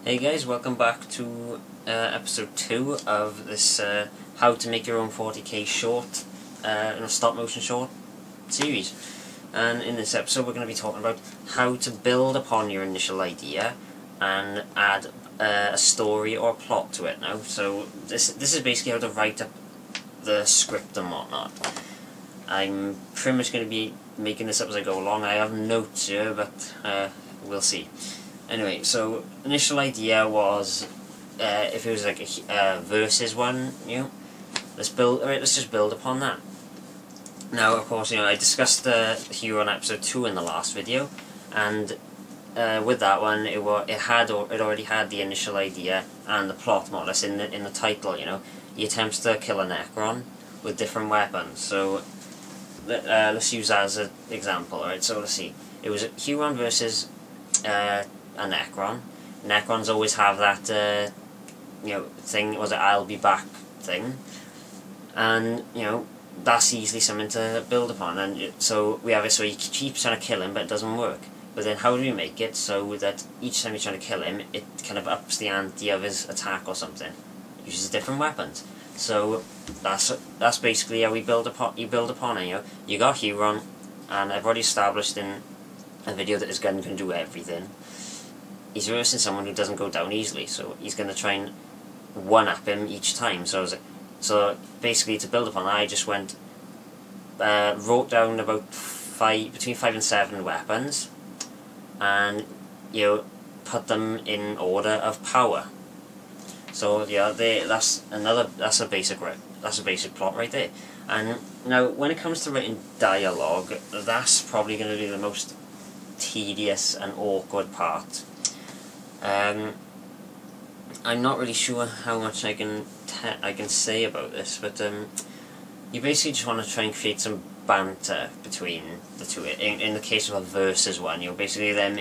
Hey guys, welcome back to episode 2 of this how to make your own 40k short, stop motion short series. And in this episode we're going to be talking about how to build upon your initial idea and add a story or a plot to it now. So this is basically how to write up the script and whatnot. I'm pretty much going to be making this up as I go along. I have notes here, but we'll see. Anyway, so initial idea was if it was like a versus one, let's just build upon that. Now, of course, I discussed the Huron episode 2 in the last video, and with that one, it already had the initial idea and the plot, more or less, in the title. He attempts to kill a Necron with different weapons. So let's use that as an example. Alright, so let's see. It was Huron versus a Necron. Necrons always have that thing, was it I'll be back thing, and that's easily something to build upon. And so we have it so he keeps trying to kill him but it doesn't work. But then how do we make it so that each time you're trying to kill him, it kind of ups the ante of his attack or something? It uses different weapons. So that's basically how we build upon. You build upon it. You got Huron, and I've already established in a video that his gun can do everything. He's versing someone who doesn't go down easily, so he's going to try and one-up him each time. So basically, to build upon that, I just wrote down about between 5 and 7 weapons, and put them in order of power. So that's a basic plot right there. And now, when it comes to writing dialogue, that's probably going to be the most tedious and awkward part. I'm not really sure how much I can say about this, but you basically just want to try and create some banter between the two. In the case of a versus one, basically them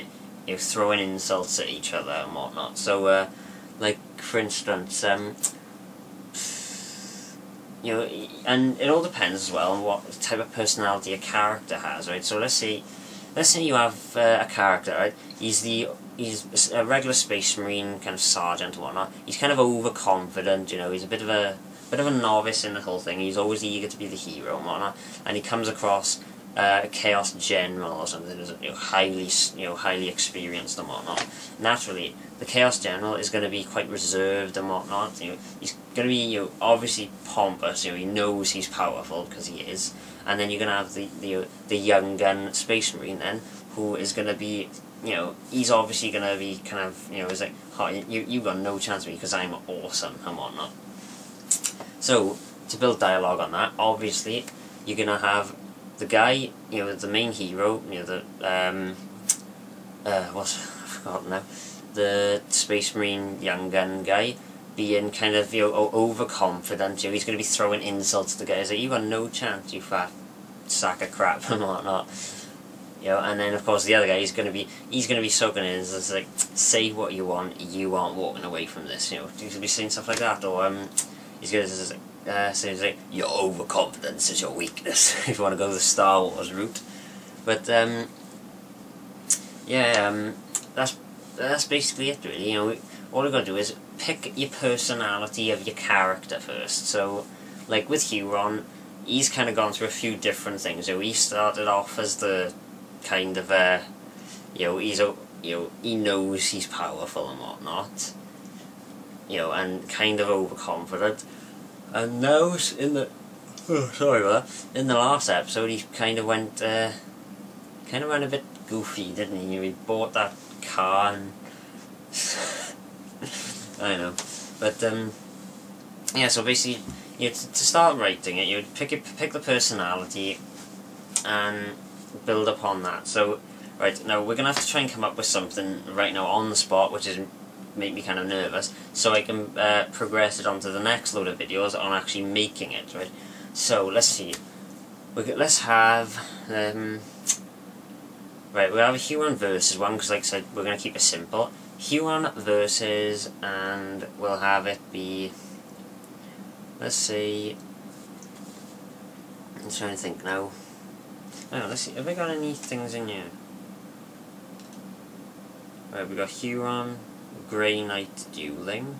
throwing insults at each other and whatnot. So like for instance, and it all depends as well on what type of personality a character has, right? So let's say you have a character, right? He's a regular space marine kind of sergeant and whatnot. He's kind of overconfident, he's a bit of a novice in the whole thing. He's always eager to be the hero and whatnot. And he comes across a chaos general or something who's highly experienced and whatnot. Naturally, the chaos general is going to be quite reserved and whatnot. He's going to be obviously pompous. He knows he's powerful because he is. And then you're going to have the young gun space marine then, who is going to be he's obviously going to be kind of it's like, oh, you got no chance with me because I'm awesome and whatnot. So to build dialogue on that, obviously you're going to have the guy, the main hero, I've forgotten now, the Space Marine young gun guy, being kind of overconfident. He's going to be throwing insults to the guys like, you got no chance, you fat sack of crap and whatnot. And then of course the other guy, he's going to be soaking in. It's like, say what you want, you aren't walking away from this. He's going to be saying stuff like that, or he's going to say like, your overconfidence is your weakness. If you want to go the Star Wars route, but that's basically it really. All you've got to do is pick your personality of your character first. So like with Huron, he's kind of gone through a few different things. He started off as the kind of he knows he's powerful and whatnot, and kind of overconfident. And now in the last episode, he kind of went a bit goofy, didn't he? He bought that car and I know, but so basically, to start writing it, you'd pick the personality and build upon that. So right now we're gonna have to try and come up with something right now on the spot, which is make me kind of nervous, so I can progress it onto the next load of videos on actually making it, right? So let's see. Let's have right. We'll have a Huron versus one because, like I said, we're gonna keep it simple. Huron versus, and we'll have it be. Let's see. I'm trying to think now. Oh, let's see. Have I got any things in here? Right, we got Huron Grey Knight dueling.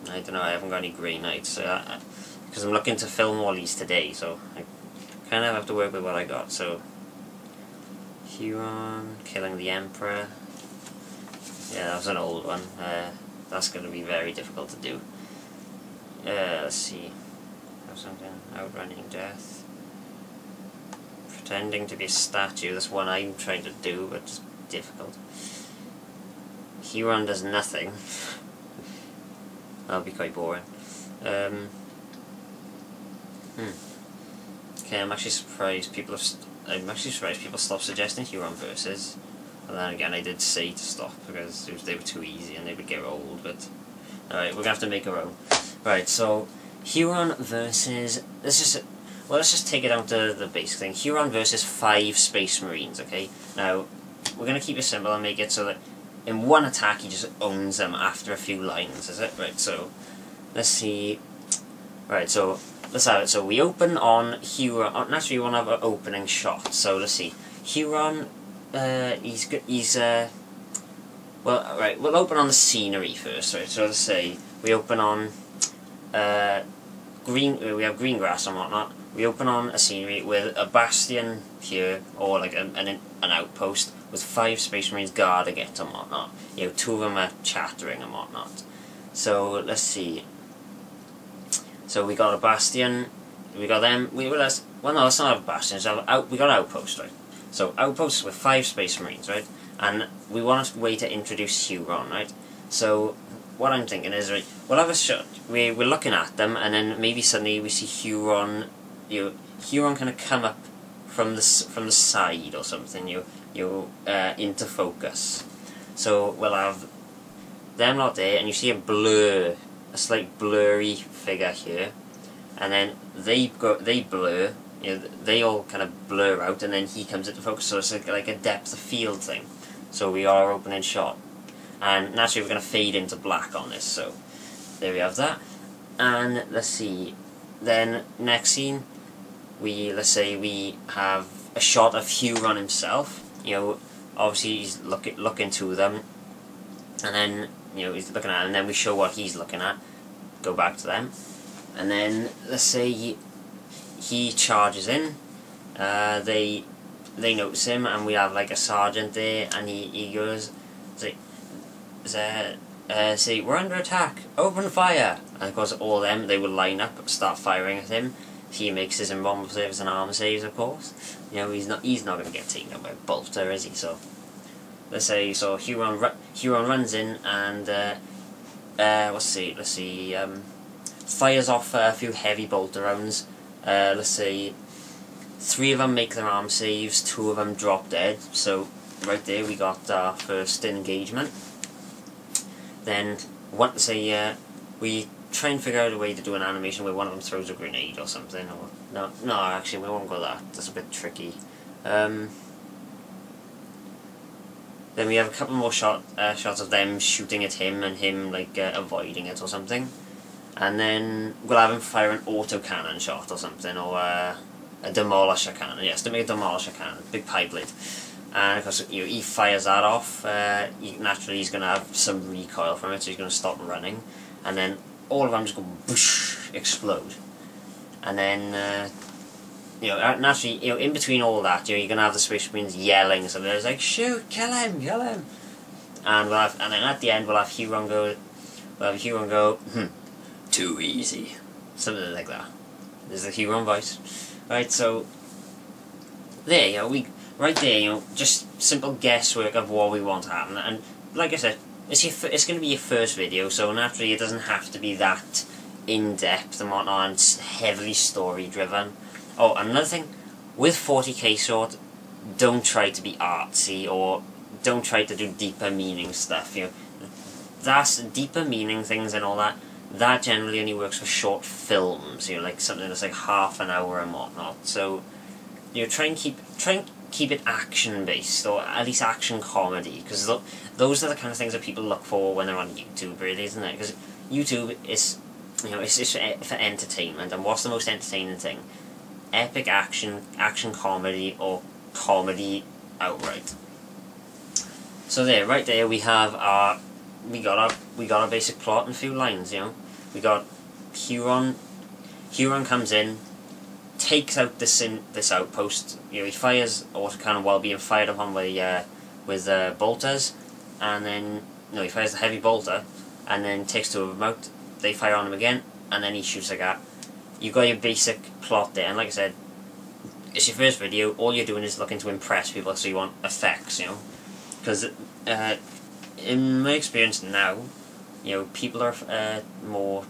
I don't know, I haven't got any Grey Knights, because I'm looking to film all these today, so I kind of have to work with what I got. So Huron killing the Emperor. Yeah, that was an old one. That's going to be very difficult to do. Let's see. Have something. Outrunning death. Pretending to be a statue. That's one I'm trying to do, but it's difficult. Huron does nothing. That'll be quite boring. Okay, I'm actually surprised people stopped suggesting Huron versus. And then again, I did say to stop because they were too easy and they would get old. But alright, we're gonna have to make our own. Right, so Huron versus. Let's just take it down to the basic thing. Huron versus 5 Space Marines. Okay, now we're gonna keep it simple and make it so that in one attack he just owns them after a few lines. Is it right? So let's see. Right, so let's have it. So we open on Huron. Naturally, we want to have an opening shot. So let's see. Huron. Well, right, we'll open on the scenery first, right? So let's say we open on we have green grass and whatnot. We open on a scenery with a bastion here, or like an outpost with 5 Space Marines guarding it and whatnot. 2 of them are chattering and whatnot. So let's see. So we got a bastion. We got them. Well, no, it's not a bastion. We got an outpost, right? So outposts with 5 Space Marines, right? And we want a way to introduce Huron, right? So what I'm thinking is, right, we'll have a shot. We're looking at them, and then maybe suddenly we see Huron. Huron kind of come up from the side or something. Into focus. So we'll have them not there, and you see a slight blurry figure here, and then they blur. They all kind of blur out, and then he comes into focus, so it's like a depth of field thing. So we are opening shot. And naturally we're going to fade into black on this, so there we have that. And let's see, then next scene, let's say we have a shot of Huron himself. Obviously he's looking to them, and then, he's looking at it, and then we show what he's looking at, go back to them, and then let's say he charges in, they notice him, and we have like a sergeant there, and he goes, say, we're under attack, open fire, and of course all them, they will line up, start firing at him. He makes his bomb saves and armor saves, of course. He's not going to get taken out by a bolter, is he? So let's say, Huron runs in and let's see, fires off a few heavy bolter rounds. Let's say 3 of them make their arm saves, 2 of them drop dead. So right there we got our first engagement. Then we try and figure out a way to do an animation where one of them throws a grenade or something. Or no, actually we won't go that. That's a bit tricky. Then we have a couple more shots of them shooting at him and him like avoiding it or something. And then we'll have him fire an autocannon shot or something, or a demolisher cannon. Yes, to make a demolisher cannon, big pipe blade. And of course, he fires that off. Naturally, he's going to have some recoil from it, so he's going to stop running. And then all of them just go whoosh, explode. And then, naturally, in between all that, you're going to have the Space Marines yelling. So there's like, shoot, kill him, kill him. And then at the end, we'll have Huron go, too easy. Something like that. There's the Huron voice. Right, so there, right there, just simple guesswork of what we want to happen. And like I said, it's going to be your first video, so naturally it doesn't have to be that in-depth and whatnot, and heavily story-driven. Oh, another thing, with 40k short, don't try to be artsy, or don't try to do deeper meaning stuff. That's deeper meaning things and all that. That generally only works for short films, like something that's like half an hour and whatnot. So, try and keep it action based, or at least action comedy, because those are the kind of things that people look for when they're on YouTube, really, isn't it? Because YouTube is, it's just for entertainment, and what's the most entertaining thing? Epic action comedy, or comedy outright. So there, right there, we have our we got our basic plot and a few lines. You know, we got Huron. Huron comes in, takes out this outpost. You know, he fires autocannon while being fired upon with bolters, and then he fires the heavy bolter, and then takes two of them out. They fire on him again, and then he shoots a gap. You got your basic plot there, and like I said, it's your first video. All you're doing is looking to impress people, so you want effects, you know, because in my experience now, you know, people are more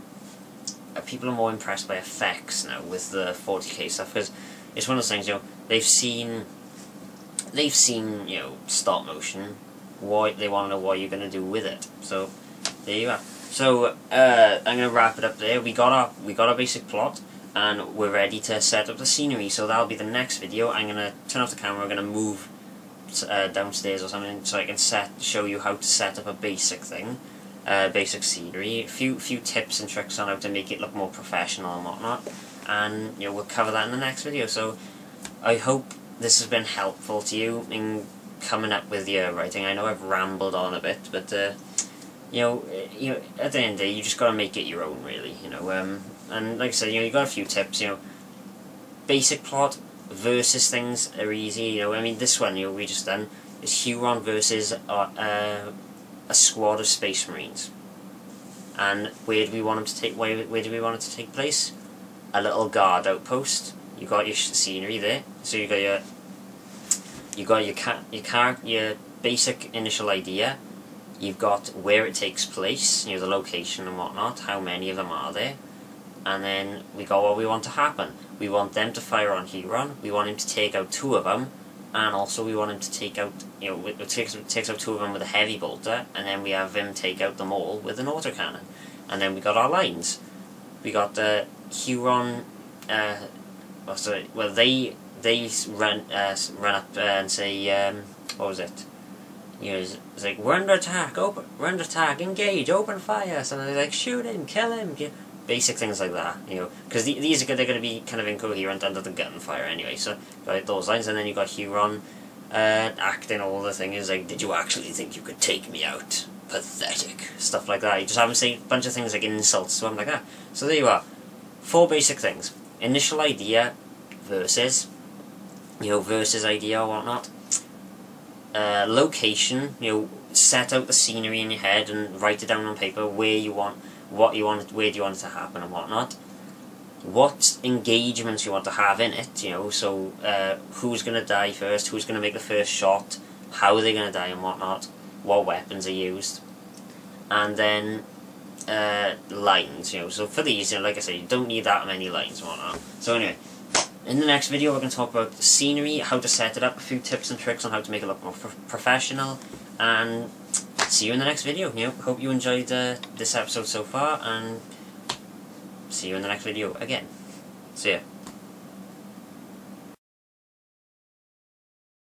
impressed by effects now with the 40k stuff, because it's one of those things, you know, they've seen you know, stop motion. Why they want to know what you're gonna do with it. So there you are. So I'm gonna wrap it up there. We got our basic plot, and we're ready to set up the scenery. So that'll be the next video. I'm gonna turn off the camera. We're gonna move downstairs or something, so I can show you how to set up a basic thing, basic scenery. A few tips and tricks on how to make it look more professional and whatnot. And you know, we'll cover that in the next video. So I hope this has been helpful to you in coming up with your writing. I know I've rambled on a bit, but you know, at the end of the day, you just gotta make it your own, really. You know, and like I said, you know, you got a few tips. You know, basic plot versus things are easy. You know, I mean, this one, you know, we just done is Huron versus a squad of Space Marines. And where do we want them to take? Where do we want it to take place? A little guard outpost. You got your scenery there, so you got your basic initial idea. You've got where it takes place, you know, the location and whatnot, how many of them are there, and then we got what we want to happen. We want them to fire on Huron. We want him to take out two of them, and also we want him to take out, you know, takes out two of them with a heavy bolter, and then we have him take out them all with an autocannon. And then we got our lines. We got the Huron. Well, they run up and say, what was it? You know, it's like, we're under attack, engage, open fire. So they're like, shoot him, kill him. Basic things like that, you know, because these are they're going to be kind of incoherent under the gunfire anyway. So got those lines, and then you got Huron acting all the things like, did you actually think you could take me out? Pathetic. Stuff like that. You just have him say a bunch of things like insults to him like that. So there you are. 4 basic things. Initial idea versus, you know, versus idea or whatnot. Location, you know, set out the scenery in your head and write it down on paper where you want, where do you want it to happen and whatnot. What engagements you want to have in it, you know, so who's going to die first, who's going to make the first shot, how are they going to die and whatnot, what weapons are used, and then lines, you know. So for these, you know, like I said, you don't need that many lines and whatnot. So anyway, in the next video we're going to talk about the scenery, how to set it up, a few tips and tricks on how to make it look more professional, and see you in the next video. You know, hope you enjoyed this episode so far, and see you in the next video again. See ya.